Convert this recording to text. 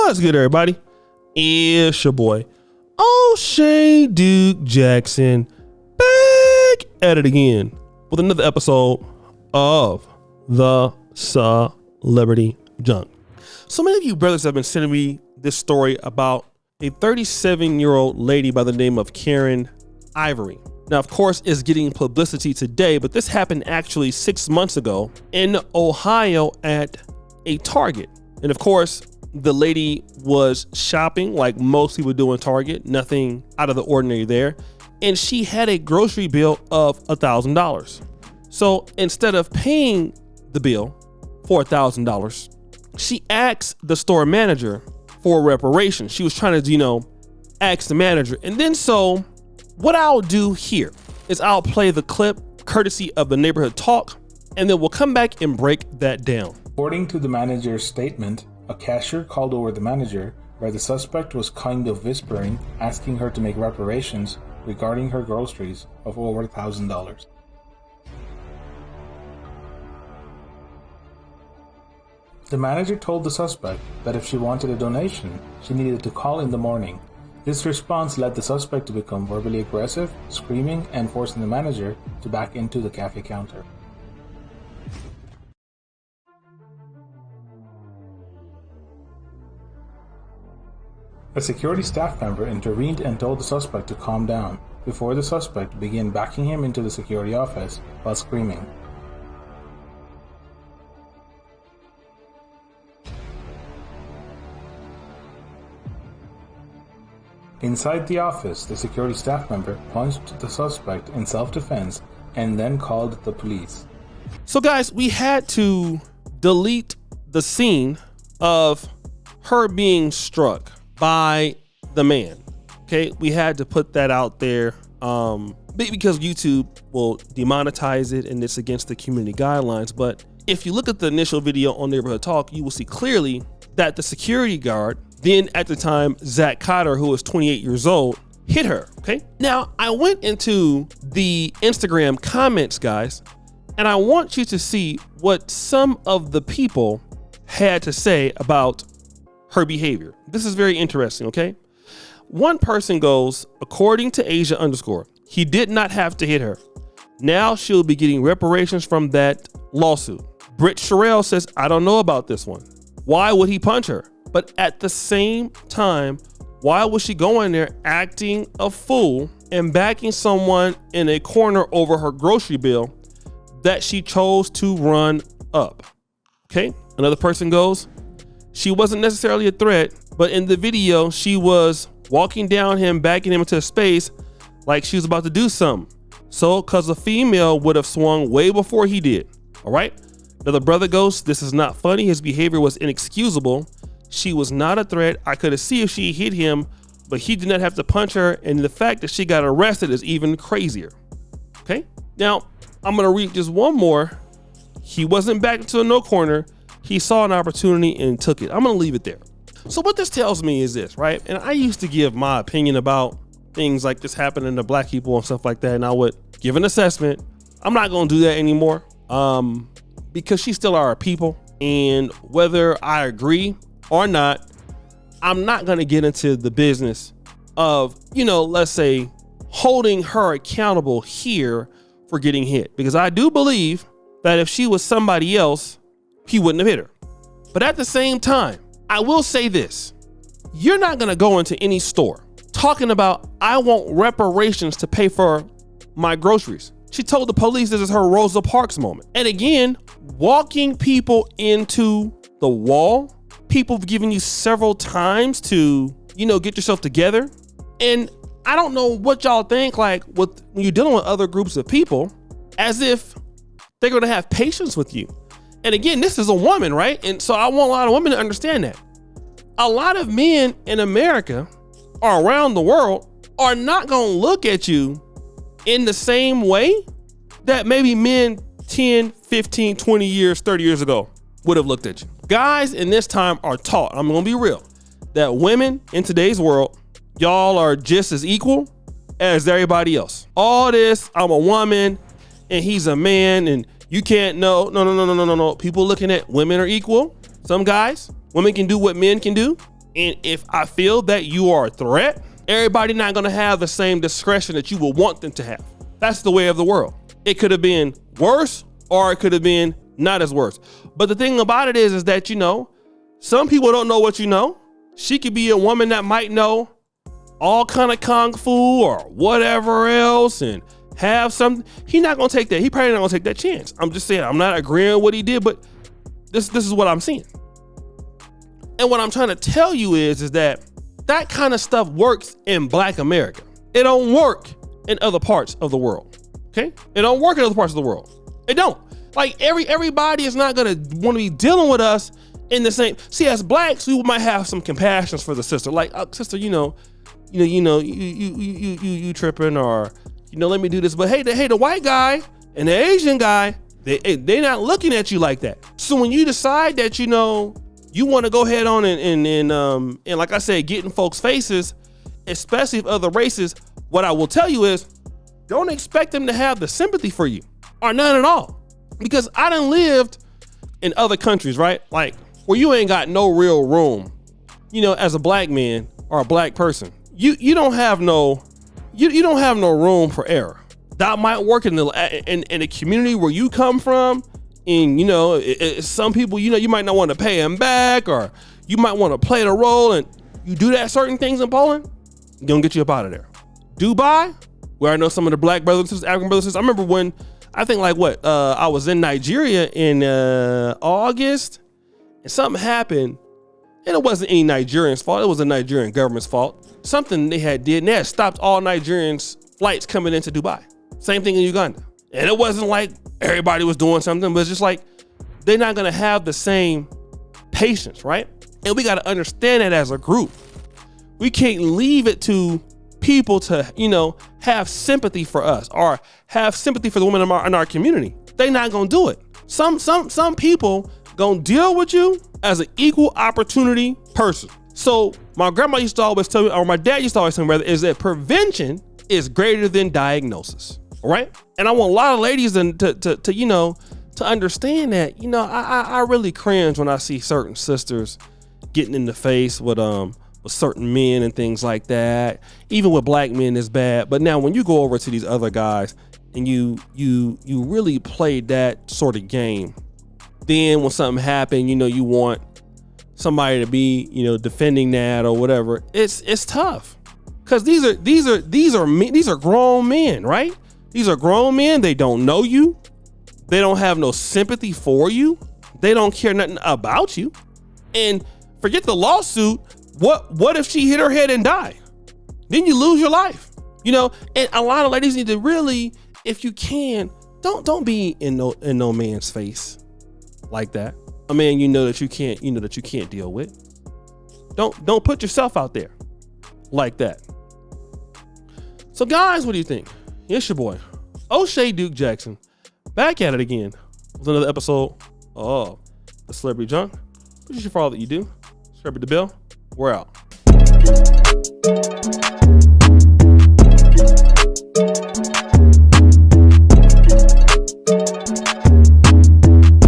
What's good, everybody? It's your boy, O'Shea Duke Jackson, back at it again with another episode of the Celebrity Junk. So many of you brothers have been sending me this story about a 37-year-old lady by the name of Karen Ivory. Now, of course, it's getting publicity today, but this happened actually 6 months ago in Ohio at a Target. And of course, the lady was shopping like most people do in Target, nothing out of the ordinary there. And she had a grocery bill of $1,000. So instead of paying the bill for $1,000, she asked the store manager for reparations. She was trying to, ask the manager. And then so what I'll do here is I'll play the clip courtesy of the Neighborhood Talk, and then we'll come back and break that down. According to the manager's statement, a cashier called over the manager where the suspect was kind of whispering, asking her to make reparations regarding her groceries of over $1,000. The manager told the suspect that if she wanted a donation, she needed to call in the morning. This response led the suspect to become verbally aggressive, screaming and forcing the manager to back into the cafe counter. A security staff member intervened and told the suspect to calm down before the suspect began backing him into the security office while screaming. Inside the office, the security staff member punched the suspect in self-defense and then called the police. So guys, we had to delete the scene of her being struck by the man. Okay, we had to put that out there because YouTube will demonetize it and it's against the community guidelines. But if you look at the initial video on Neighborhood Talk, you will see clearly that the security guard, then at the time Zach Cotter, who was 28 years old, hit her. Okay, now I went into the Instagram comments, guys, and I want you to see what some of the people had to say about her behavior. This is very interesting, okay? One person goes, according to Asia _, he did not have to hit her. Now she'll be getting reparations from that lawsuit. Britt Sherrill says, I don't know about this one. Why would he punch her? But at the same time, why was she going there acting a fool and backing someone in a corner over her grocery bill that she chose to run up? Okay, another person goes, she wasn't necessarily a threat, but in the video, she was walking down him, backing him into space like she was about to do something. So, cause a female would have swung way before he did. All right. Another brother goes, this is not funny. His behavior was inexcusable. She was not a threat. I could have seen if she hit him, but he did not have to punch her. And the fact that she got arrested is even crazier. Okay. Now I'm going to read just one more. He wasn't back into no corner. He saw an opportunity and took it. I'm going to leave it there. So what this tells me is this, right? And I used to give my opinion about things like this happening to black people and stuff like that. And I would give an assessment. I'm not going to do that anymore because she still are people. And whether I agree or not, I'm not going to get into the business of, let's say holding her accountable here for getting hit. Because I do believe that if she was somebody else, he wouldn't have hit her. But at the same time, I will say this. You're not going to go into any store talking about, I want reparations to pay for my groceries. She told the police this is her Rosa Parks moment. And again, walking people into the wall, people have given you several times to, get yourself together. And I don't know what y'all think, like when you're dealing with other groups of people, as if they're going to have patience with you. And again, this is a woman, right? And so I want a lot of women to understand that. A lot of men in America or around the world are not going to look at you in the same way that maybe men 10, 15, 20 years, 30 years ago would have looked at you. Guys in this time are taught, I'm going to be real, that women in today's world, y'all are just as equal as everybody else. All this, I'm a woman and he's a man and you can't know. No. People looking at women are equal. Some guys, women can do what men can do. And if I feel that you are a threat, everybody not gonna have the same discretion that you will want them to have. That's the way of the world. It could have been worse, or it could have been not as worse. But the thing about it is that, you know, some people don't know what you know. She could be a woman that might know all kind of kung fu or whatever else and have something. He not gonna take that. He probably not gonna take that chance. I'm just saying, I'm not agreeing with what he did, but this is what I'm seeing. And what I'm trying to tell you is that kind of stuff works in Black America. It don't work in other parts of the world. Okay? It don't work in other parts of the world. It don't. Like everybody is not gonna want to be dealing with us in the same. See, as Blacks, we might have some compassions for the sister. Like, sister, you tripping, or, you know, let me do this. But hey, the white guy and the Asian guy, they not looking at you like that. So when you decide that, you know, you want to go ahead on and like I said, get in folks' faces, especially of other races, what I will tell you is, don't expect them to have the sympathy for you, or none at all. Because I done lived in other countries, right? Like, where you ain't got no real room, you know, as a Black man or a Black person. You don't have no room for error. That might work in the community where you come from. And, you know, some people, you know, you might not want to pay them back, or you might want to play the role, and you do that certain things in Poland, gonna get you up out of there. Dubai, where I know some of the Black brothers and sisters, African brothers and sisters. I remember when, I think like I was in Nigeria in August, and something happened, and it wasn't any Nigerian's fault. It was the Nigerian government's fault. Something they had did, and they had stopped all Nigerians' flights coming into Dubai. Same thing in Uganda. And it wasn't like everybody was doing something, but it's just like, they're not gonna have the same patience, right? And we gotta understand that as a group. We can't leave it to people to, you know, have sympathy for us or have sympathy for the women in our community. They're not gonna do it. Some people gonna deal with you as an equal opportunity person. So my grandma used to always tell me, or my dad used to always tell me rather, is that prevention is greater than diagnosis. All right. And I want a lot of ladies to you know, to understand that, you know, I really cringe when I see certain sisters getting in the face with certain men and things like that. Even with Black men is bad. But now when you go over to these other guys and you really play that sort of game, then when something happened, you know, you want somebody to be, you know, defending that or whatever. It's tough. Cause these are grown men, right? These are grown men. They don't know you. They don't have no sympathy for you. They don't care nothing about you. And forget the lawsuit. What if she hit her head and died? Then you lose your life. You know, and a lot of ladies need to really, if you can, don't be in no man's face like that. A man you know that you can't deal with. Don't put yourself out there like that. So guys, what do you think? It's your boy, O'Shea Duke Jackson, back at it again with another episode of The Celebrity Junk. Appreciate for all that you do. Subscribe to the bell. We're out.